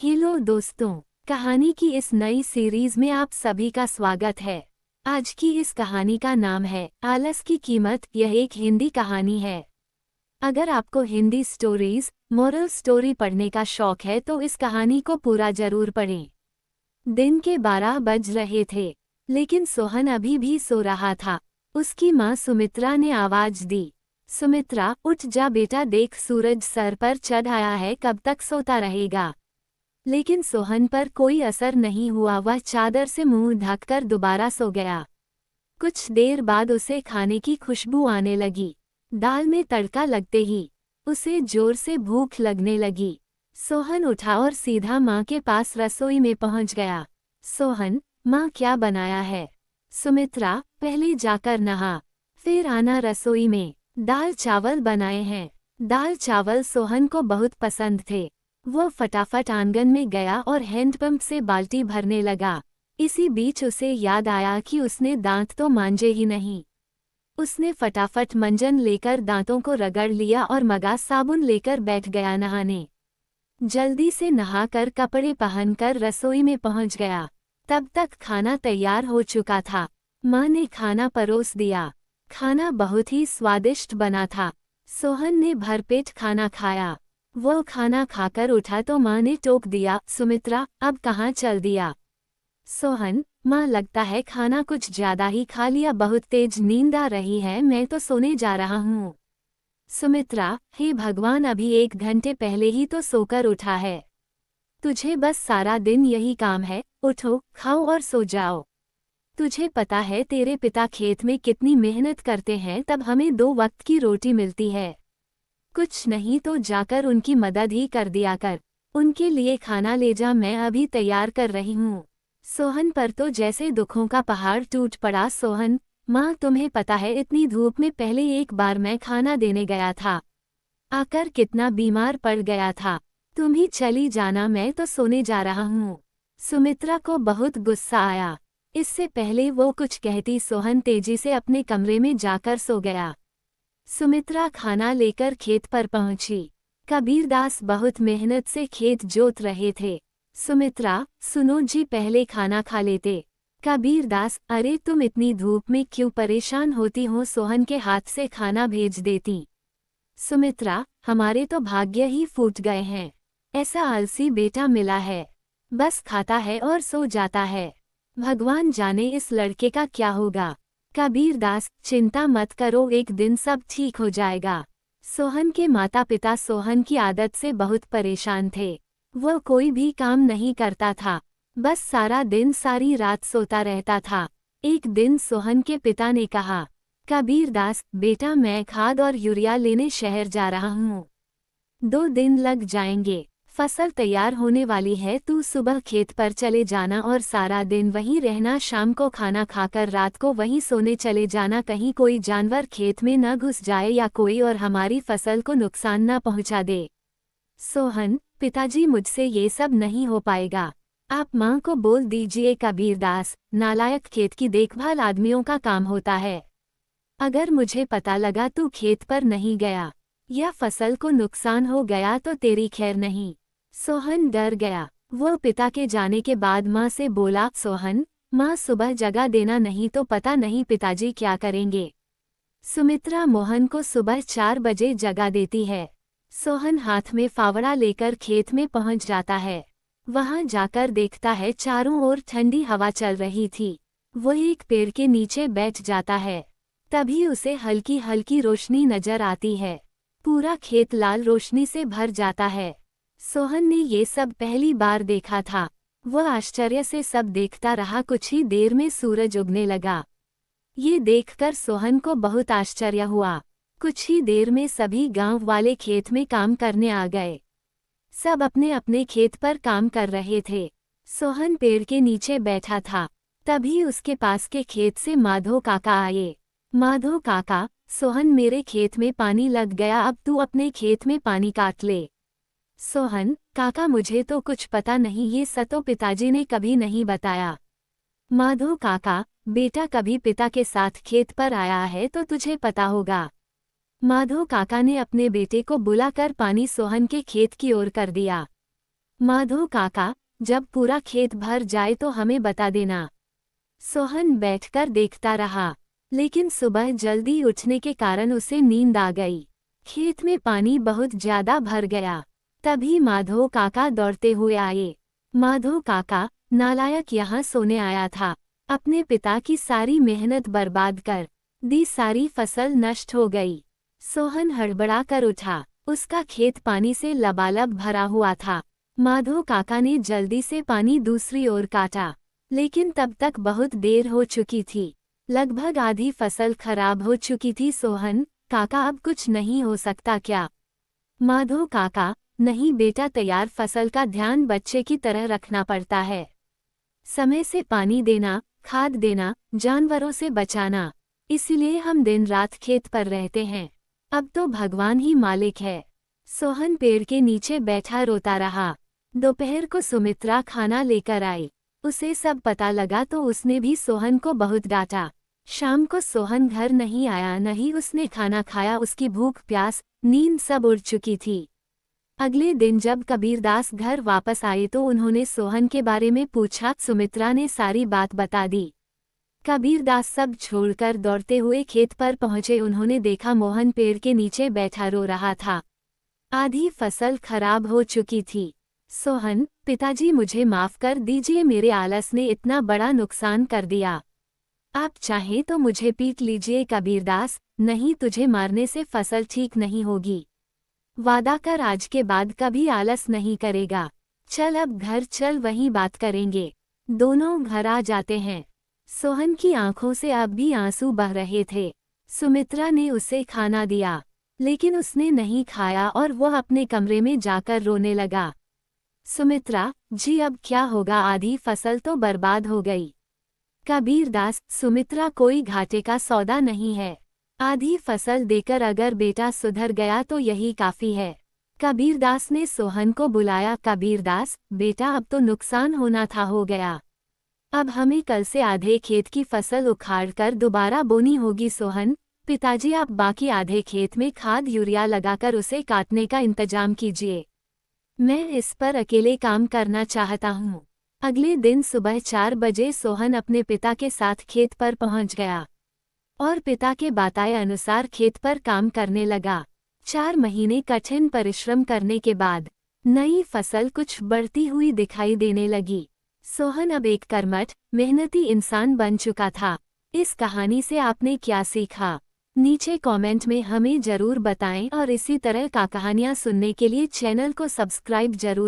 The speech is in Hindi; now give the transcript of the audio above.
हेलो दोस्तों, कहानी की इस नई सीरीज में आप सभी का स्वागत है। आज की इस कहानी का नाम है आलस की कीमत। यह एक हिंदी कहानी है। अगर आपको हिंदी स्टोरीज, मोरल स्टोरी पढ़ने का शौक है तो इस कहानी को पूरा जरूर पढ़ें। दिन के 12 बज रहे थे, लेकिन सोहन अभी भी सो रहा था। उसकी माँ सुमित्रा ने आवाज दी, सुमित्रा उठ जा बेटा, देख सूरज सर पर चढ़ आया है, कब तक सोता रहेगा। लेकिन सोहन पर कोई असर नहीं हुआ। वह चादर से मुंह ढककर दोबारा सो गया। कुछ देर बाद उसे खाने की खुशबू आने लगी। दाल में तड़का लगते ही उसे जोर से भूख लगने लगी। सोहन उठा और सीधा माँ के पास रसोई में पहुँच गया। सोहन, माँ क्या बनाया है? सुमित्रा, पहले जाकर नहा, फिर आना रसोई में। दाल चावल बनाए हैं। दाल चावल सोहन को बहुत पसंद थे। वो फटाफट आंगन में गया और हैंडपंप से बाल्टी भरने लगा। इसी बीच उसे याद आया कि उसने दांत तो मांजे ही नहीं। उसने फटाफट मंजन लेकर दांतों को रगड़ लिया और मगा साबुन लेकर बैठ गया नहाने। जल्दी से नहाकर कपड़े पहनकर रसोई में पहुंच गया। तब तक खाना तैयार हो चुका था। माँ ने खाना परोस दिया। खाना बहुत ही स्वादिष्ट बना था। सोहन ने भरपेट खाना खाया। वो खाना खाकर उठा तो माँ ने टोक दिया, सुमित्रा अब कहाँ चल दिया? सोहन, माँ लगता है खाना कुछ ज्यादा ही खा लिया, बहुत तेज नींद आ रही है, मैं तो सोने जा रहा हूँ। सुमित्रा, हे भगवान, अभी 1 घंटे पहले ही तो सोकर उठा है। तुझे बस सारा दिन यही काम है, उठो, खाओ और सो जाओ। तुझे पता है तेरे पिता खेत में कितनी मेहनत करते हैं, तब हमें 2 वक्त की रोटी मिलती है। कुछ नहीं तो जाकर उनकी मदद ही कर दिया कर। उनके लिए खाना ले जा, मैं अभी तैयार कर रही हूँ। सोहन पर तो जैसे दुखों का पहाड़ टूट पड़ा। सोहन, माँ तुम्हें पता है इतनी धूप में पहले एक बार मैं खाना देने गया था, आकर कितना बीमार पड़ गया था। तुम ही चली जाना, मैं तो सोने जा रहा हूँ। सुमित्रा को बहुत गुस्सा आया। इससे पहले वो कुछ कहती सोहन तेजी से अपने कमरे में जाकर सो गया। सुमित्रा खाना लेकर खेत पर पहुंची। कबीरदास बहुत मेहनत से खेत जोत रहे थे। सुमित्रा, सुनो जी, पहले खाना खा लेते। कबीरदास, अरे तुम इतनी धूप में क्यों परेशान होती हो, सोहन के हाथ से खाना भेज देती। सुमित्रा, हमारे तो भाग्य ही फूट गए हैं। ऐसा आलसी बेटा मिला है, बस खाता है और सो जाता है। भगवान जाने इस लड़के का क्या होगा। कबीरदास, चिंता मत करो, एक दिन सब ठीक हो जाएगा। सोहन के माता पिता सोहन की आदत से बहुत परेशान थे। वो कोई भी काम नहीं करता था, बस सारा दिन सारी रात सोता रहता था। एक दिन सोहन के पिता ने कहा, कबीरदास बेटा, मैं खाद और यूरिया लेने शहर जा रहा हूँ। 2 दिन लग जाएंगे, फसल तैयार होने वाली है, तू सुबह खेत पर चले जाना और सारा दिन वहीं रहना, शाम को खाना खाकर रात को वहीं सोने चले जाना, कहीं कोई जानवर खेत में न घुस जाए या कोई और हमारी फसल को नुकसान न पहुंचा दे। सोहन, पिताजी मुझसे ये सब नहीं हो पाएगा, आप माँ को बोल दीजिए। कबीरदास, नालायक, खेत की देखभाल आदमियों का काम होता है। अगर मुझे पता लगा तू खेत पर नहीं गया या फसल को नुकसान हो गया तो तेरी खैर नहीं। सोहन डर गया। वो पिता के जाने के बाद माँ से बोला, सोहन, माँ सुबह जगा देना, नहीं तो पता नहीं पिताजी क्या करेंगे। सुमित्रा मोहन को सुबह 4 बजे जगा देती है। सोहन हाथ में फावड़ा लेकर खेत में पहुंच जाता है। वहां जाकर देखता है चारों ओर ठंडी हवा चल रही थी। वो एक पेड़ के नीचे बैठ जाता है। तभी उसे हल्की हल्की रोशनी नजर आती है। पूरा खेत लाल रोशनी से भर जाता है। सोहन ने ये सब पहली बार देखा था। वह आश्चर्य से सब देखता रहा। कुछ ही देर में सूरज उगने लगा। ये देखकर सोहन को बहुत आश्चर्य हुआ। कुछ ही देर में सभी गांव वाले खेत में काम करने आ गए। सब अपने अपने खेत पर काम कर रहे थे। सोहन पेड़ के नीचे बैठा था। तभी उसके पास के खेत से माधो काका आए। माधो काका, सोहन, मेरे खेत में पानी लग गया, अब तू अपने खेत में पानी काट ले। सोहन, काका मुझे तो कुछ पता नहीं, ये सतो पिताजी ने कभी नहीं बताया। माधो काका, बेटा कभी पिता के साथ खेत पर आया है तो तुझे पता होगा। माधो काका ने अपने बेटे को बुलाकर पानी सोहन के खेत की ओर कर दिया। माधो काका, जब पूरा खेत भर जाए तो हमें बता देना। सोहन बैठकर देखता रहा, लेकिन सुबह जल्दी उठने के कारण उसे नींद आ गई। खेत में पानी बहुत ज्यादा भर गया। तभी माधो काका दौड़ते हुए आए। माधो काका, नालायक यहाँ सोने आया था। अपने पिता की सारी मेहनत बर्बाद कर दी, सारी फसल नष्ट हो गई। सोहन हड़बड़ा कर उठा। उसका खेत पानी से लबालब भरा हुआ था। माधो काका ने जल्दी से पानी दूसरी ओर काटा, लेकिन तब तक बहुत देर हो चुकी थी। लगभग आधी फसल खराब हो चुकी थी। सोहन काका, अब कुछ नहीं हो सकता क्या? माधो काका, नहीं बेटा, तैयार फसल का ध्यान बच्चे की तरह रखना पड़ता है। समय से पानी देना, खाद देना, जानवरों से बचाना, इसलिए हम दिन रात खेत पर रहते हैं। अब तो भगवान ही मालिक है। सोहन पेड़ के नीचे बैठा रोता रहा। दोपहर को सुमित्रा खाना लेकर आई। उसे सब पता लगा तो उसने भी सोहन को बहुत डांटा। शाम को सोहन घर नहीं आया, नहीं उसने खाना खाया। उसकी भूख प्यास नींद सब उड़ चुकी थी। अगले दिन जब कबीरदास घर वापस आए तो उन्होंने सोहन के बारे में पूछा। सुमित्रा ने सारी बात बता दी। कबीरदास सब छोड़कर दौड़ते हुए खेत पर पहुंचे। उन्होंने देखा मोहन पेड़ के नीचे बैठा रो रहा था। आधी फसल खराब हो चुकी थी। सोहन, पिताजी मुझे माफ कर दीजिए, मेरे आलस ने इतना बड़ा नुकसान कर दिया। आप चाहें तो मुझे पीट लीजिए। कबीरदास, नहीं, तुझे मारने से फसल ठीक नहीं होगी। वादा कर आज के बाद कभी आलस नहीं करेगा। चल अब घर चल, वहीं बात करेंगे। दोनों घर आ जाते हैं। सोहन की आंखों से अब भी आंसू बह रहे थे। सुमित्रा ने उसे खाना दिया, लेकिन उसने नहीं खाया और वह अपने कमरे में जाकर रोने लगा। सुमित्रा जी, अब क्या होगा? आधी फसल तो बर्बाद हो गई। कबीरदास, सुमित्रा, कोई घाटे का सौदा नहीं है। आधी फसल देकर अगर बेटा सुधर गया तो यही काफी है। कबीरदास ने सोहन को बुलाया। कबीरदास बेटा, अब तो नुकसान होना था हो गया। अब हमें कल से आधे खेत की फसल उखाड़कर दोबारा बोनी होगी। सोहन, पिताजी आप बाकी आधे खेत में खाद यूरिया लगाकर उसे काटने का इंतजाम कीजिए। मैं इस पर अकेले काम करना चाहता हूँ। अगले दिन सुबह 4 बजे सोहन अपने पिता के साथ खेत पर पहुँच गया और पिता के बताए अनुसार खेत पर काम करने लगा। 4 महीने कठिन परिश्रम करने के बाद नई फसल कुछ बढ़ती हुई दिखाई देने लगी। सोहन अब एक कर्मठ, मेहनती इंसान बन चुका था। इस कहानी से आपने क्या सीखा? नीचे कमेंट में हमें जरूर बताएं और इसी तरह का कहानियाँ सुनने के लिए चैनल को सब्सक्राइब जरूर